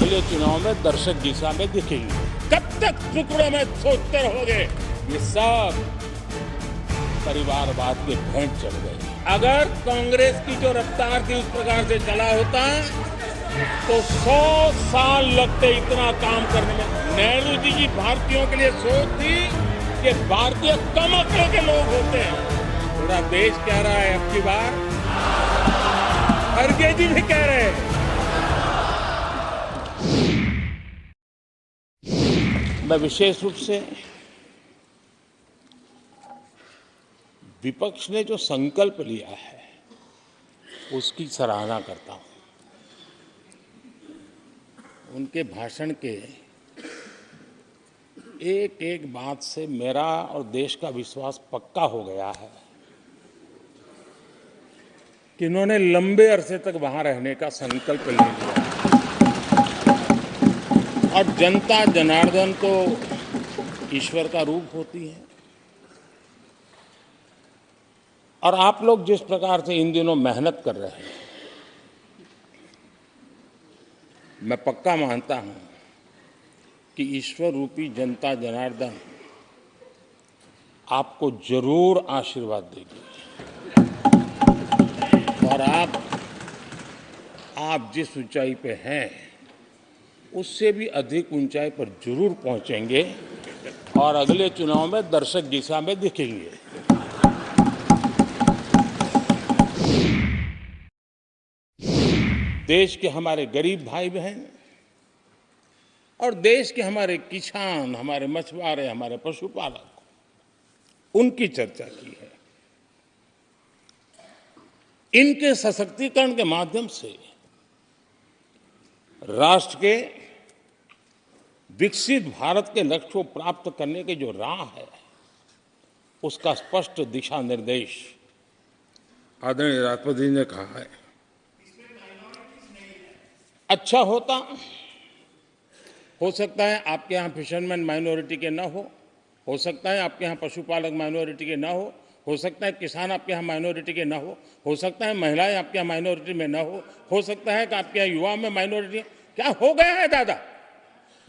अगले चुनाव में दर्शक दिशा में दिखेंगे। कब तक टुकड़ों में सोचते रहोगे? ये सब परिवारवाद के भेंट चढ़ गए। अगर कांग्रेस की जो रफ्तार थी उस प्रकार से चला होता तो 100 साल लगते इतना काम करने में। नेहरू जी की भारतीयों के लिए सोच थी कि भारतीय कम अक्ल के लोग होते हैं। पूरा देश कह रहा है अब की बार, खड़गे जी भी कह रहे हैं। मैं विशेष रूप से विपक्ष ने जो संकल्प लिया है उसकी सराहना करता हूं। उनके भाषण के एक एक बात से मेरा और देश का विश्वास पक्का हो गया है कि इन्होंने लंबे अरसे तक वहां रहने का संकल्प ले लिया। और जनता जनार्दन तो ईश्वर का रूप होती है। और आप लोग जिस प्रकार से इन दिनों मेहनत कर रहे हैं, मैं पक्का मानता हूं कि ईश्वर रूपी जनता जनार्दन आपको जरूर आशीर्वाद देगी। और आप जिस ऊंचाई पे हैं उससे भी अधिक ऊंचाई पर जरूर पहुंचेंगे और अगले चुनाव में दर्शक दिशा में दिखेंगे। देश के हमारे गरीब भाई बहन और देश के हमारे किसान, हमारे मछुआरे, हमारे पशुपालक, उनकी चर्चा की है। इनके सशक्तिकरण के माध्यम से राष्ट्र के विकसित भारत के लक्ष्य को प्राप्त करने की जो राह है उसका स्पष्ट दिशा निर्देश आदरणीय राष्ट्रपति जी ने कहा है। अच्छा हो सकता है आपके यहाँ फिशरमैन माइनॉरिटी के ना हो सकता है आपके यहाँ पशुपालक माइनॉरिटी के ना हो सकता है किसान आपके यहाँ माइनॉरिटी के ना हो सकता है महिलाएं आपके यहाँ माइनॉरिटी में ना हो सकता है कि आपके यहाँ युवा में माइनॉरिटी। क्या हो गया है दादा?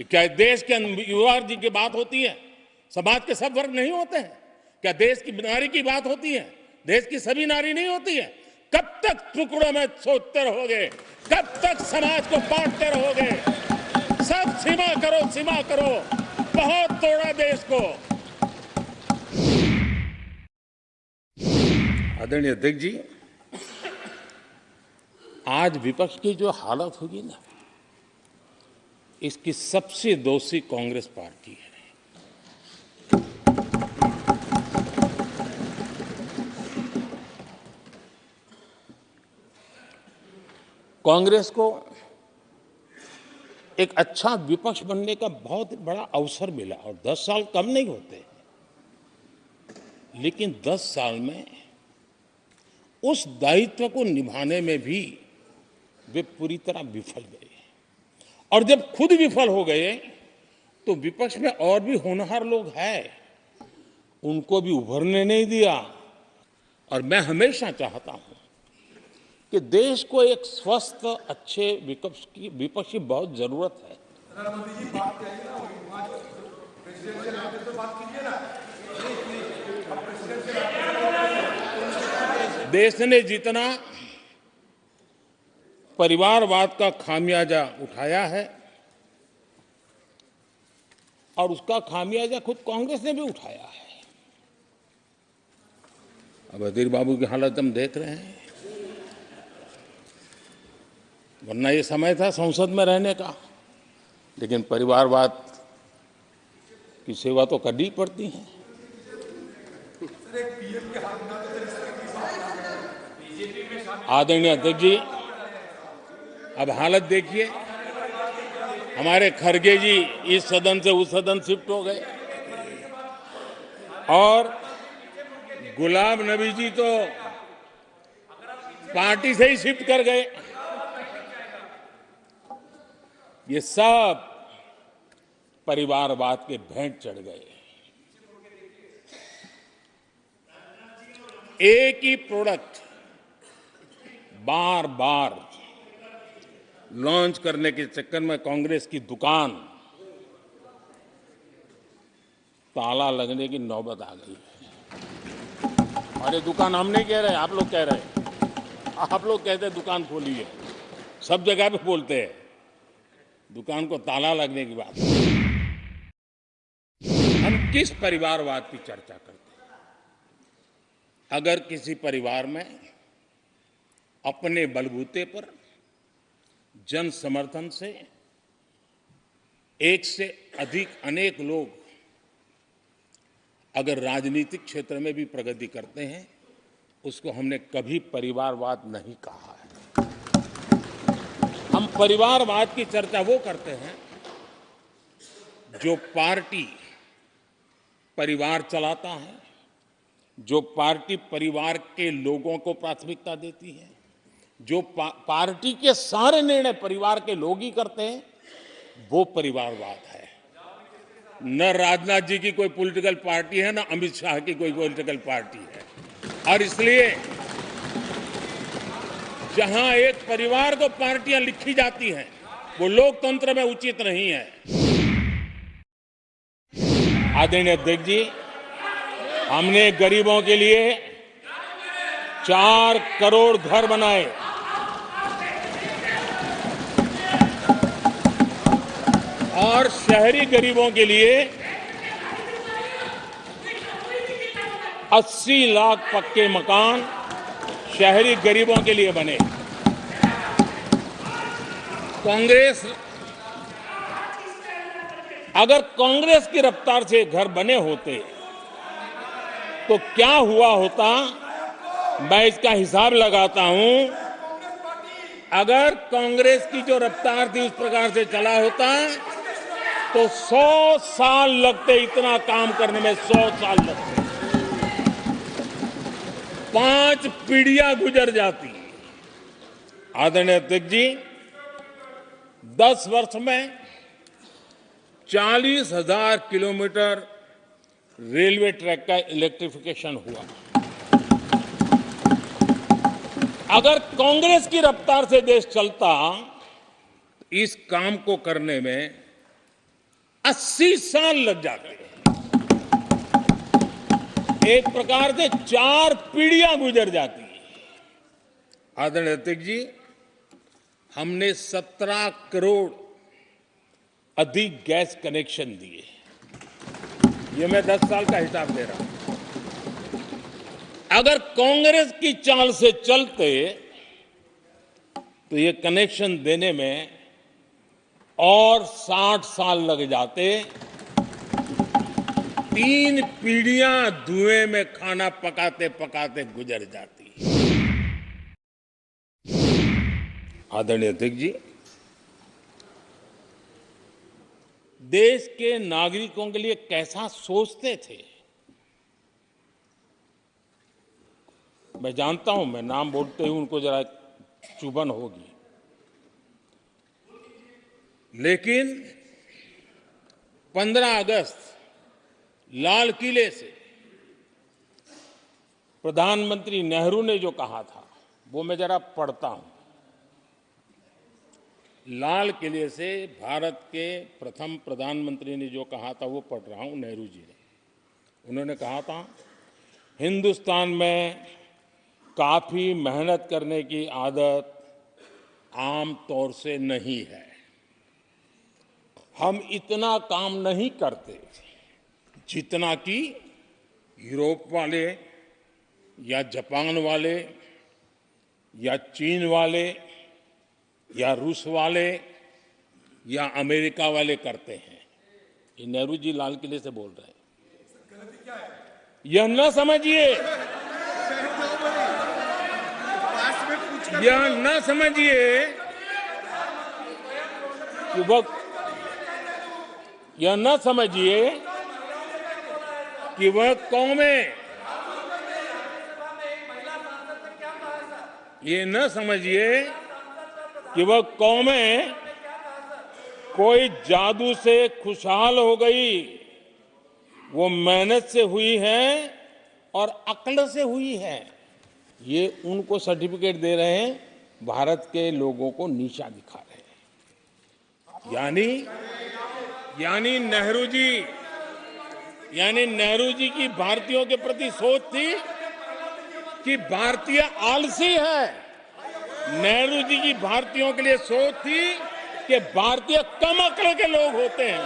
क्या देश के युवा जी की बात होती है? समाज के सब वर्ग नहीं होते हैं? क्या देश की नारी की बात होती है? देश की सभी नारी नहीं होती है? कब तक टुकड़ों में सोचते रहोगे? कब तक समाज को बांटते रहोगे? सब सीमा करो। बहुत तोड़ा देश को। आदरणीय अध्यक्ष जी, आज विपक्ष की जो हालत होगी ना, इसकी सबसे दोषी कांग्रेस पार्टी है। कांग्रेस को एक अच्छा विपक्ष बनने का बहुत बड़ा अवसर मिला और 10 साल कम नहीं होते, लेकिन 10 साल में उस दायित्व को निभाने में भी वे पूरी तरह विफल गए। और जब खुद विफल हो गए तो विपक्ष में और भी होनहार लोग हैं, उनको भी उभरने नहीं दिया। और मैं हमेशा चाहता हूं कि देश को एक स्वस्थ अच्छे विपक्ष की बहुत जरूरत है। प्रधानमंत्री जी बात करिए ना, प्रेसिडेंशियल आते तो बात कीजिए ना। देश ने जितना परिवारवाद का खामियाजा उठाया है और उसका खामियाजा खुद कांग्रेस ने भी उठाया है। अब अधीर बाबू की हालत हम देख रहे हैं, वरना ये समय था संसद में रहने का, लेकिन परिवारवाद की सेवा तो करनी ही पड़ती है। आदरणीय अध्यक्ष जी, अब हालत देखिए, हमारे खड़गे जी इस सदन से उस सदन शिफ्ट हो गए और गुलाम नबी जी तो पार्टी से ही शिफ्ट कर गए। ये सब परिवारवाद के भेंट चढ़ गए। एक ही प्रोडक्ट बार बार लॉन्च करने के चक्कर में कांग्रेस की दुकान ताला लगने की नौबत आ गई है। और ये दुकान हम नहीं कह रहे, आप लोग कह रहे हैं। आप लोग कहते हैं दुकान खोली है, सब जगह पे बोलते हैं दुकान को ताला लगने की बात। हम किस परिवारवाद की चर्चा करते हैं? अगर किसी परिवार में अपने बलबूते पर जन समर्थन से एक से अधिक अनेक लोग अगर राजनीतिक क्षेत्र में भी प्रगति करते हैं, उसको हमने कभी परिवारवाद नहीं कहा है। हम परिवारवाद की चर्चा वो करते हैं जो पार्टी परिवार चलाता है, जो पार्टी परिवार के लोगों को प्राथमिकता देती है, जो पार्टी के सारे निर्णय परिवार के लोग ही करते हैं, वो परिवारवाद है। न राजनाथ जी की कोई पॉलिटिकल पार्टी है, न अमित शाह की कोई पॉलिटिकल पार्टी है। और इसलिए जहां एक परिवार को पार्टियां लिखी जाती हैं, वो लोकतंत्र में उचित नहीं है। आदरणीय अध्यक्ष जी, हमने गरीबों के लिए 4 करोड़ घर बनाए, और शहरी गरीबों के लिए 80 लाख पक्के मकान शहरी गरीबों के लिए बने। अगर कांग्रेस की रफ्तार से घर बने होते तो क्या हुआ होता, मैं इसका हिसाब लगाता हूं। अगर कांग्रेस की जो रफ्तार थी उस प्रकार से चला होता तो 100 साल लगते, इतना काम करने में 100 साल लगते, 5 पीढ़ियां गुजर जाती। आदरणीय अध्यक्ष जी, 10 वर्ष में 40,000 किलोमीटर रेलवे ट्रैक का इलेक्ट्रिफिकेशन हुआ। अगर कांग्रेस की रफ्तार से देश चलता, इस काम को करने में 80 साल लग जाते। एक प्रकार से 4 पीढ़ियां गुजर जाती। आदरणीय अध्यक्ष जी, हमने 17 करोड़ अधिक गैस कनेक्शन दिए। ये मैं 10 साल का हिसाब दे रहा हूं। अगर कांग्रेस की चाल से चलते तो ये कनेक्शन देने में और 60 साल लग जाते। 3 पीढ़ियां धुएं में खाना पकाते पकाते गुजर जाती। आदरणीय अध्यक्ष जी, देश के नागरिकों के लिए कैसा सोचते थे, मैं जानता हूं। मैं नाम बोलते ही उनको जरा चुभन होगी, लेकिन 15 अगस्त लाल किले से प्रधानमंत्री नेहरू ने जो कहा था, वो मैं जरा पढ़ता हूं। लाल किले से भारत के प्रथम प्रधानमंत्री ने जो कहा था वो पढ़ रहा हूं, नेहरू जी ने। उन्होंने कहा था, हिंदुस्तान में काफी मेहनत करने की आदत आम तौर से नहीं है। हम इतना काम नहीं करते जितना कि यूरोप वाले या जापान वाले या चीन वाले या रूस वाले या अमेरिका वाले करते हैं। ये नेहरू जी लाल किले से बोल रहे हैं। यह न समझिए, यह न समझिए कि वह, यह न समझिए कि वह कौमें, ये न समझिए कि वह कौमें कोई जादू से खुशहाल हो गई। वो मेहनत से हुई है और अक्ल से हुई है। ये उनको सर्टिफिकेट दे रहे हैं, भारत के लोगों को नीचा दिखा रहे हैं। यानी यानी नेहरू जी की भारतीयों के प्रति सोच थी कि भारतीय आलसी है। नेहरू जी की भारतीयों के लिए सोच थी कि भारतीय कम अक्ल के लोग होते हैं।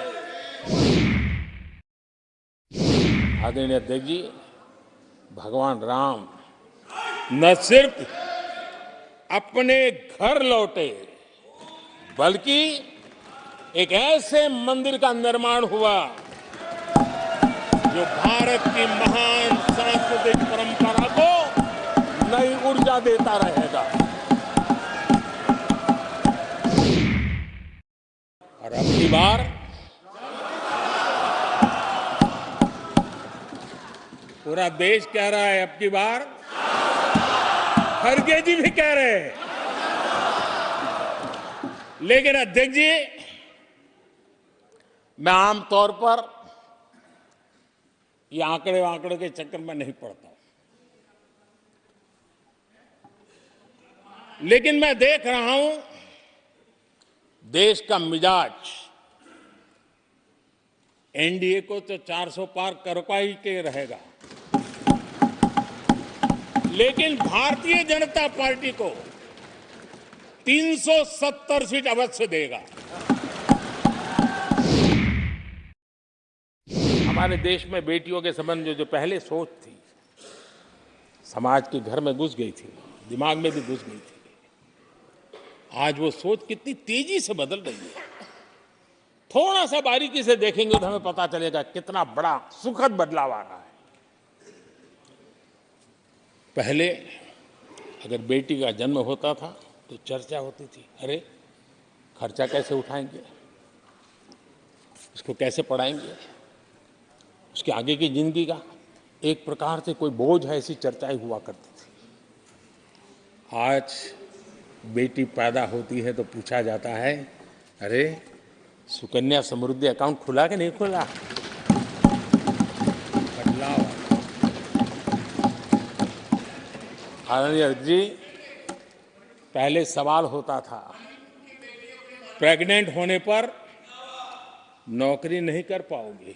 आदरणीय अध्यक्ष जी, भगवान राम न सिर्फ अपने घर लौटे बल्कि एक ऐसे मंदिर का निर्माण हुआ जो भारत की महान सांस्कृतिक परंपरा को नई ऊर्जा देता रहेगा। और अब की बार पूरा देश कह रहा है, अब की बार खड़गे जी भी कह रहे हैं। लेकिन अध्यक्ष जी, मैं आमतौर पर ये आंकड़े के चक्कर में नहीं पड़ता, लेकिन मैं देख रहा हूं देश का मिजाज एनडीए को तो 400 पार करवाई के रहेगा, लेकिन भारतीय जनता पार्टी को 370 सीट अवश्य देगा। हमारे देश में बेटियों के संबंध में जो पहले सोच थी, समाज के घर में घुस गई थी, दिमाग में भी घुस गई थी, आज वो सोच कितनी तेजी से बदल रही है। थोड़ा सा बारीकी से देखेंगे तो हमें पता चलेगा कितना बड़ा सुखद बदलाव आ रहा है। पहले अगर बेटी का जन्म होता था तो चर्चा होती थी, अरे खर्चा कैसे उठाएंगे, इसको कैसे पढ़ाएंगे, उसके आगे की जिंदगी का एक प्रकार से कोई बोझ है, ऐसी चर्चाएं हुआ करती थी। आज बेटी पैदा होती है तो पूछा जाता है, अरे सुकन्या समृद्धि अकाउंट खुला कि नहीं खुला। बदलाव। आदरणीय जी, पहले सवाल होता था प्रेग्नेंट होने पर नौकरी नहीं कर पाओगे।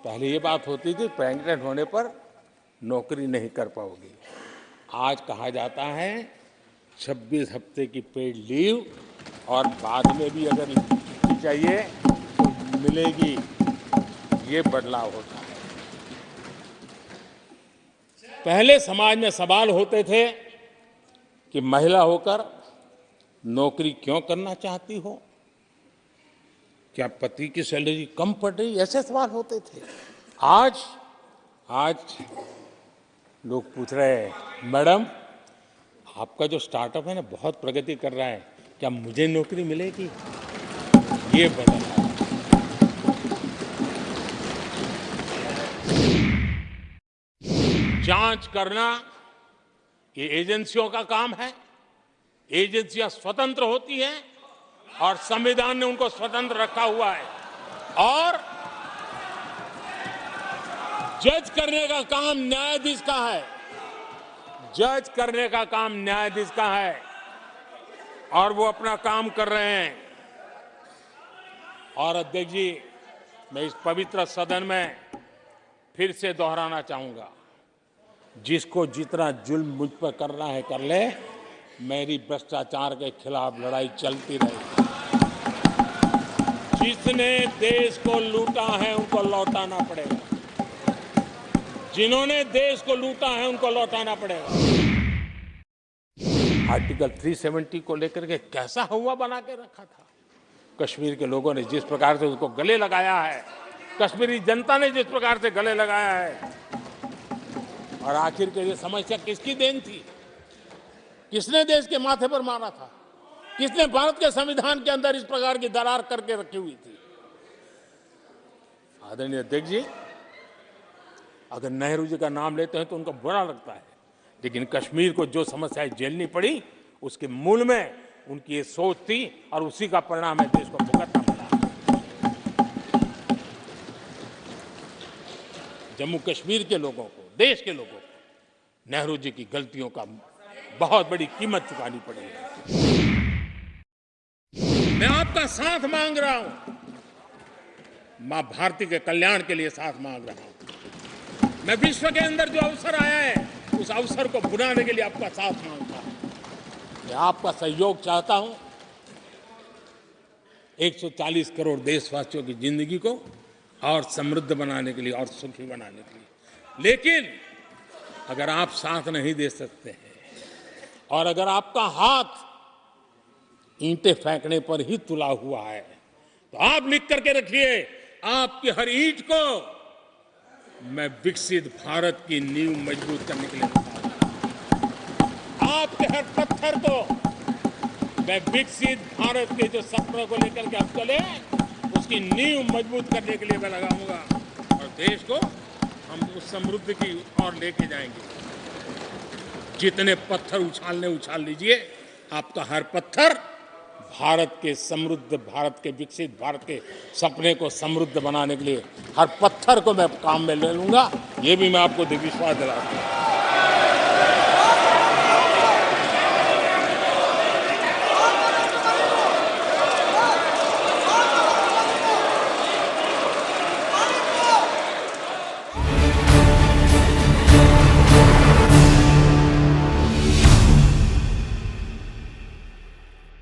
पहले ये बात होती थी प्रेग्नेंट होने पर नौकरी नहीं कर पाओगे। आज कहा जाता है 26 हफ्ते की पेड लीव और बाद में भी अगर चाहिए तो मिलेगी। ये बदलाव होता है। पहले समाज में सवाल होते थे कि महिला होकर नौकरी क्यों करना चाहती हो, क्या पति की सैलरी कम पड़ रही, ऐसे सवाल होते थे। आज लोग पूछ रहे हैं, मैडम आपका जो स्टार्टअप है ना बहुत प्रगति कर रहा है, क्या मुझे नौकरी मिलेगी। ये बदल जांच करना ये एजेंसियों का काम है। एजेंसियां स्वतंत्र होती हैं और संविधान ने उनको स्वतंत्र रखा हुआ है, और जज करने का काम न्यायाधीश का है। जज करने का काम न्यायाधीश का है और वो अपना काम कर रहे हैं। और अध्यक्ष जी, मैं इस पवित्र सदन में फिर से दोहराना चाहूंगा, जिसको जितना जुल्म मुझ पर करना है कर ले, मेरी भ्रष्टाचार के खिलाफ लड़ाई चलती रहेगी। जिसने देश को लूटा है उनको लौटाना पड़ेगा। जिन्होंने देश को लूटा है उनको लौटाना पड़ेगा। आर्टिकल 370 को लेकर के कैसा हुआ बना के रखा था। कश्मीर के लोगों ने जिस प्रकार से उसको गले लगाया है, कश्मीरी जनता ने जिस प्रकार से गले लगाया है, और आखिर के ये समस्या किसकी देन थी, किसने देश के माथे पर मारा था, किसने भारत के संविधान के अंदर इस प्रकार की दरार करके रखी हुई थी। आदरणीय अध्यक्ष जी, अगर नेहरू जी का नाम लेते हैं तो उनको बुरा लगता है, लेकिन कश्मीर को जो समस्याएं झेलनी पड़ी उसके मूल में उनकी ये सोच थी और उसी का परिणाम है देश को भुगतना पड़ा। जम्मू कश्मीर के लोगों को, देश के लोगों को नेहरू जी की गलतियों का बहुत बड़ी कीमत चुकानी पड़ी है। मैं आपका साथ मांग रहा हूं, मां भारती के कल्याण के लिए साथ मांग रहा हूं। मैं विश्व के अंदर जो अवसर आया है उस अवसर को बुलाने के लिए आपका साथ मांगता हूं। मैं आपका सहयोग चाहता हूं 140 करोड़ देशवासियों की जिंदगी को और समृद्ध बनाने के लिए और सुखी बनाने के लिए। लेकिन अगर आप साथ नहीं दे सकते हैं और अगर आपका हाथ ईंटें फेंकने पर ही तुला हुआ है तो आप लिख करके रखिए, आपकी हर ईंट को मैं विकसित भारत की नींव मजबूत करने के लिए लगाऊंगा। आपके हर पत्थर को मैं विकसित भारत के जो सपनों को लेकर के हम चले उसकी नींव मजबूत करने के लिए मैं लगाऊंगा और देश को हम उस समृद्धि की ओर लेके जाएंगे। जितने पत्थर उछाल लीजिए, आपका हर पत्थर भारत के समृद्ध, भारत के विकसित भारत के सपने को समृद्ध बनाने के लिए हर पत्थर को मैं काम में ले लूंगा। ये भी मैं आपको विश्वास दिलाता हूं।